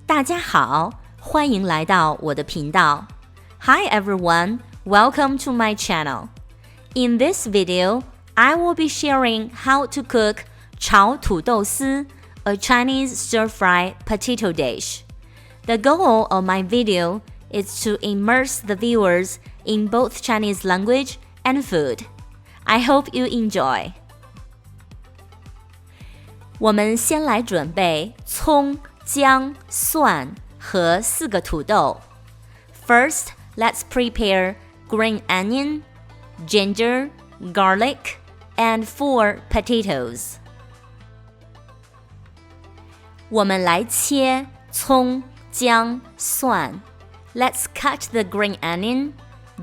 大家好，欢迎来到我的频道。Hi everyone, welcome to my channel. In this video, I will be sharing how to cook 炒土豆丝, a Chinese stir-fry potato dish. The goal of my video is to immerse the viewers in both Chinese language and food. I hope you enjoy. 我们先来准备葱、姜、蒜和4个土豆。First, let's prepare green onion, ginger, garlic, and 4 potatoes. 我们来切葱、姜、蒜。Let's cut the green onion,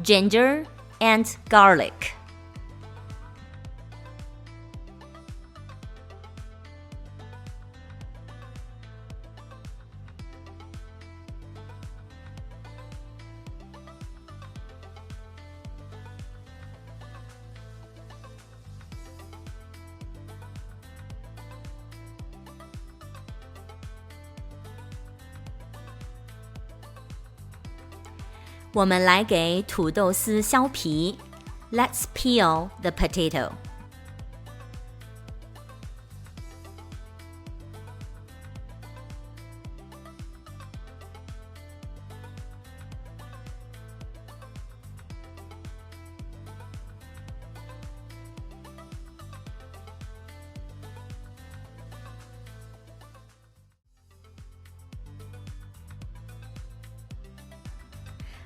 ginger, and garlic. 我们来给土豆丝削皮。Let's peel the potato.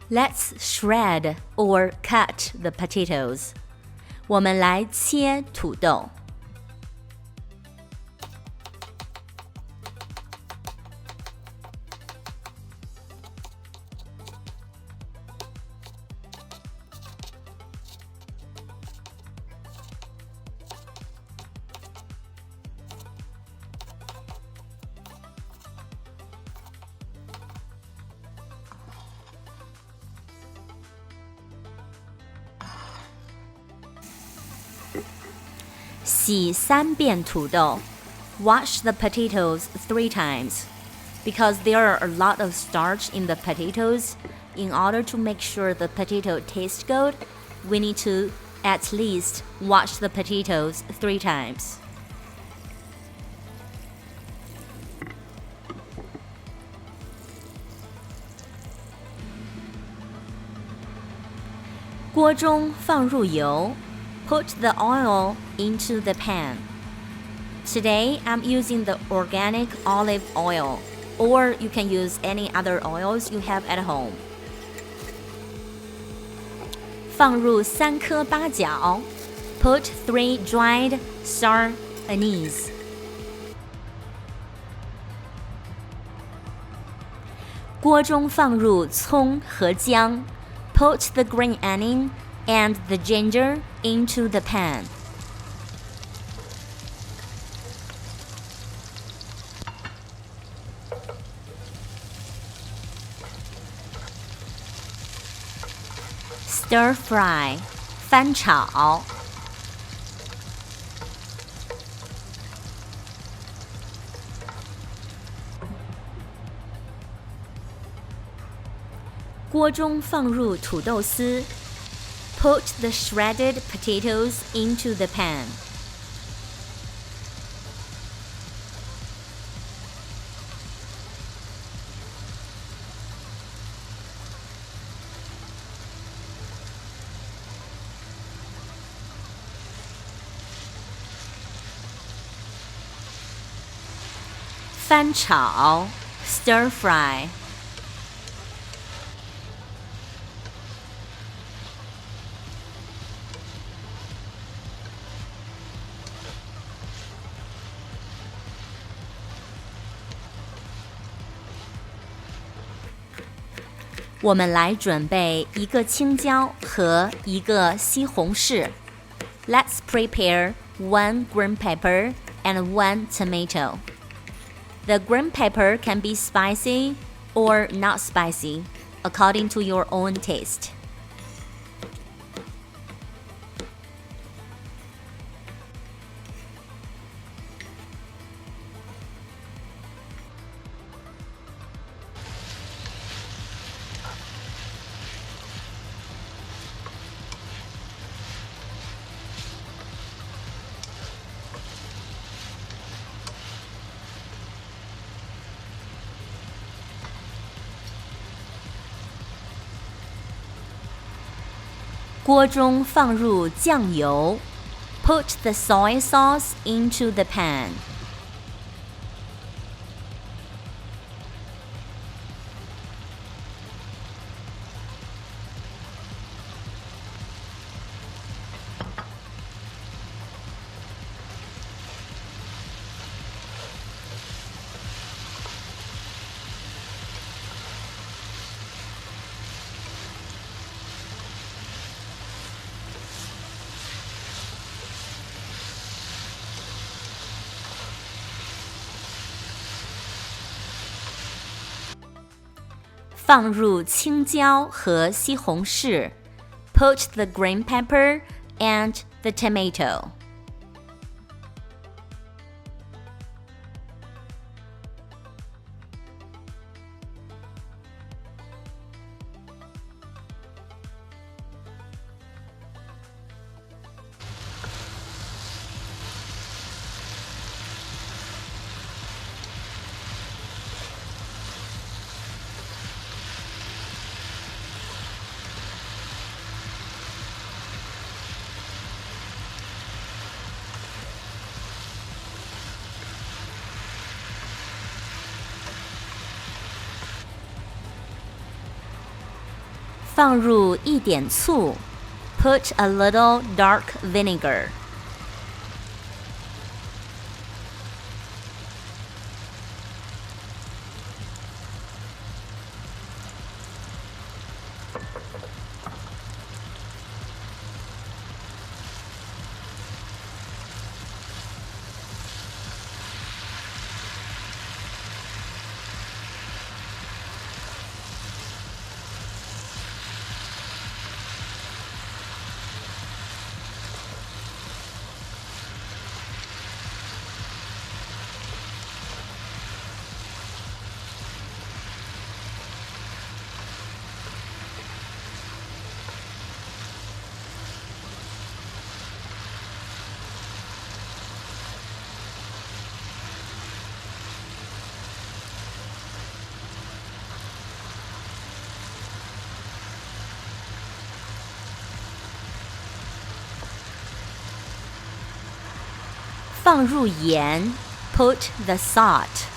Let's shred or cut the potatoes. 我们来切土豆。洗3遍土豆。Wash the potatoes 3 times. Because there are a lot of starch in the potatoes, in order to make sure the potato tastes good, we need to at least wash the potatoes 3 times. 锅中放入油。Put the oil into the pan. Today, I'm using the organic olive oil, or you can use any other oils you have at home. 放入3颗八角。Put 3 dried star anise. 锅中放入葱和姜。Put the green onion and the ginger into the pan. Stir fry, 翻炒。锅中放入土豆丝。Put the shredded potatoes into the pan. Fan炒, stir fry. 我们来准备1个青椒和1个西红柿。Let's prepare 1 green pepper and 1 tomato. The green pepper can be spicy or not spicy, according to your own taste. 锅中放入酱油。Put the soy sauce into the pan. 放入青椒和西红柿。Put the green pepper and the tomato. 放入一点醋。Put a little dark vinegar. 放入盐。Put the salt.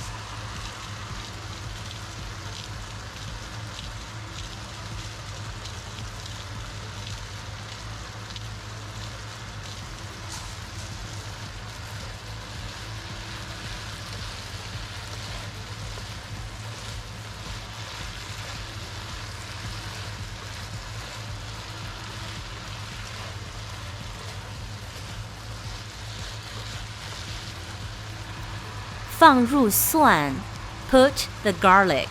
放入蒜。Put the garlic.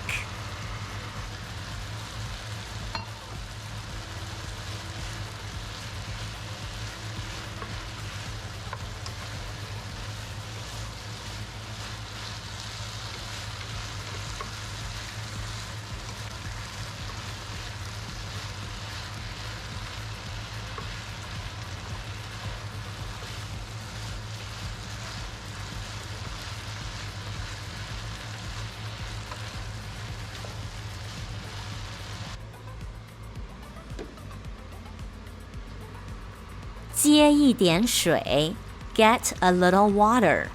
接一点水。Get a little water.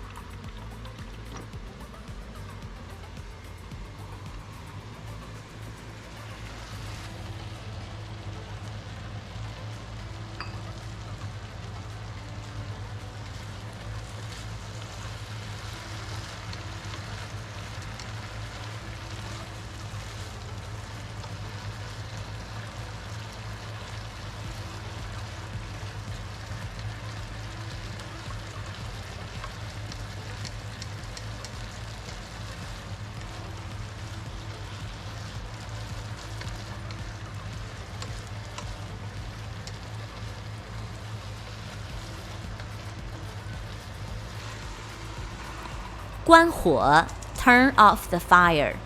关火 Turn off the fire.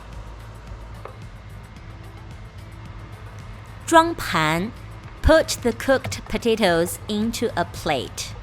装盘 Put the cooked potatoes into a plate.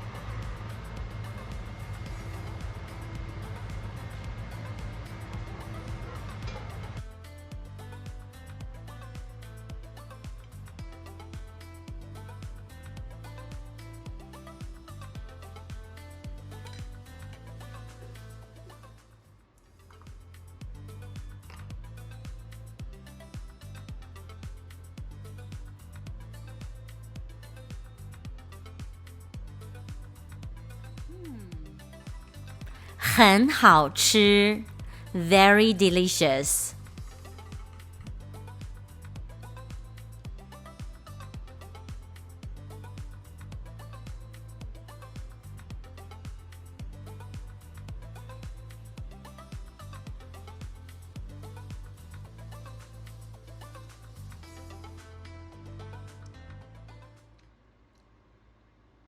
很好吃 very delicious